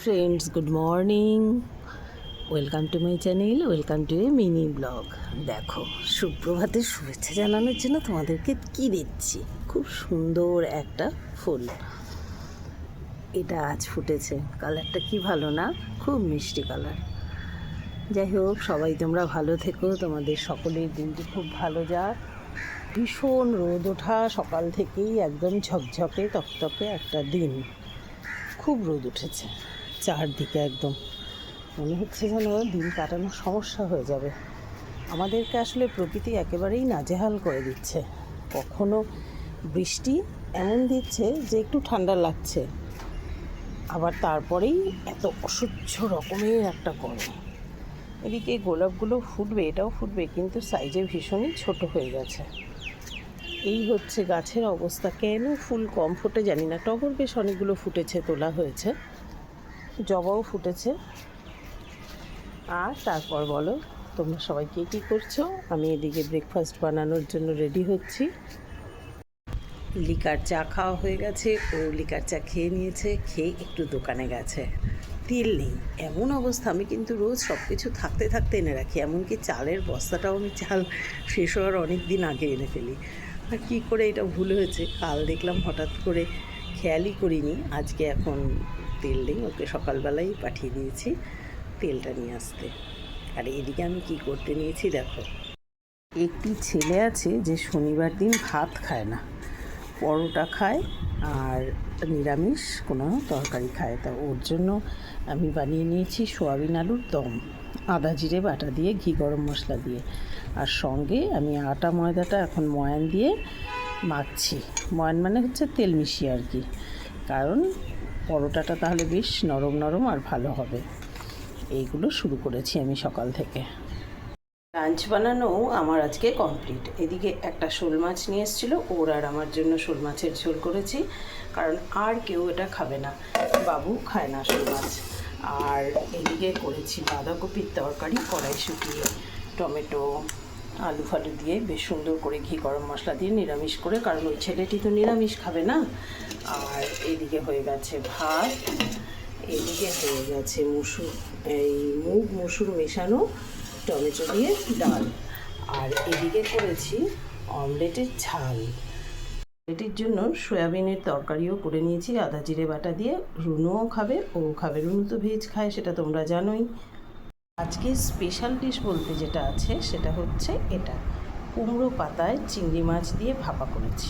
Friends, good morning. Welcome to my channel, welcome to A mini blog. দেখো, সুপ্রভাতের শুভেচ্ছা জানানোর জন্য তোমাদেরকে কি দিচ্ছি, খুব সুন্দর একটা ফুল। এটা আজ ফুটেছে, কালারটা কি ভালো না, খুব মিষ্টি কালার। যাই হোক, সবাই তোমরা ভালো থেকো, তোমাদের সকলের দিনটি খুব ভালো যাক। ভীষণ রোদ ওঠা, সকাল থেকেই একদম ঝকঝকে তকতকে একটা দিন। খুব রোদ উঠেছে চারদিকে, একদম মনে হচ্ছে যেন দিন কাটানোর সমস্যা হয়ে যাবে। আমাদেরকে আসলে প্রকৃতি একেবারেই নাজেহাল করে দিচ্ছে। কখনো বৃষ্টি এমন দিচ্ছে যে একটু ঠান্ডা লাগছে, আবার তারপরেই এত অসহ্য রকমের একটা গরম। এদিকে গোলাপগুলো ফুটবে, এটাও ফুটবে, কিন্তু সাইজে ভীষণই ছোট হয়ে গেছে। এই হচ্ছে গাছের অবস্থা। কেন ফুল কম ফোটে জানি না। টগর বেশ অনেকগুলো ফুটেছে, তোলা হয়েছে, জবাও ফুটেছে। আর তারপর বলো, তোমরা সবাই কে কী করছো? আমি এদিকে ব্রেকফাস্ট বানানোর জন্য রেডি হচ্ছি। লিকার চা খাওয়া হয়ে গেছে, ও লিকার চা খেয়ে নিয়েছে, খেয়ে একটু দোকানে গেছে। তেল নেই, এমন অবস্থা। আমি কিন্তু রোজ সব কিছু থাকতে থাকতে এনে রাখি, এমনকি চালের বস্তাটাও আমি চাল শেষ হওয়ার অনেক দিন আগে এনে ফেলি। আর কী করে এটা ভুল হয়েছে, কাল দেখলাম হঠাৎ করে, খেয়ালই করিনি। আজকে এখন তেল নেই, ওকে সকালবেলাই পাঠিয়ে দিয়েছি তেলটা নিয়ে আসতে। আর এদিকে আমি কি করতে নিয়েছি দেখো। একটি ছেলে আছে যে শনিবার দিন ভাত খায় না, পরোটা খায় আর নিরামিষ কোনো তরকারি খায়। তা ওর জন্য আমি বানিয়ে নিয়েছি সোয়াবিন আলুর দম, আদা জিরে বাটা দিয়ে, ঘি গরম মশলা দিয়ে। আর সঙ্গে আমি আটা ময়দাটা এখন ময়ান দিয়ে মাখছি। ময়ান মানে হচ্ছে তেল মিশিয়ে আর কি, কারণ পরোটাটা তাহলে বেশ নরম নরম আর ভালো হবে। এইগুলো শুরু করেছি আমি সকাল থেকে। লাঞ্চ বানানো আমার আজকে কমপ্লিট। এদিকে একটা শোল মাছ নিয়ে এসেছিলো, ওর আর আমার জন্য শোল মাছের ঝোল করেছি, কারণ আর কেউ এটা খাবে না, বাবু খায় না শোল মাছ। আর এদিকে করেছি বাঁধাকপির তরকারি, কড়াইশুঁটি, টমেটো, আলু ফালু দিয়ে বেশ সুন্দর করে ঘি গরম মশলা দিয়ে নিরামিষ করে, কারণ ওই ছেলেটি তো নিরামিষ খাবে না। আর এদিকে হয়ে গেছে ভাত, এদিকে হয়ে গেছে মুগ মসুর মেশানো টমেটো দিয়ে ডাল, আর এদিকে করেছি অমলেটের ঝাল। অমলেটের জন্য সয়াবিনের তরকারিও করে নিয়েছি আদা জিরে বাটা দিয়ে। রুনুও খাবে, ও খাবে, রুনু তো ভেজ খায়, সেটা তোমরা জানোই। আজকে স্পেশাল ডিশ বলতে যেটা আছে সেটা হচ্ছে এটা, কুমড়ো পাতায় চিংড়ি মাছ দিয়ে ভাপা করেছি।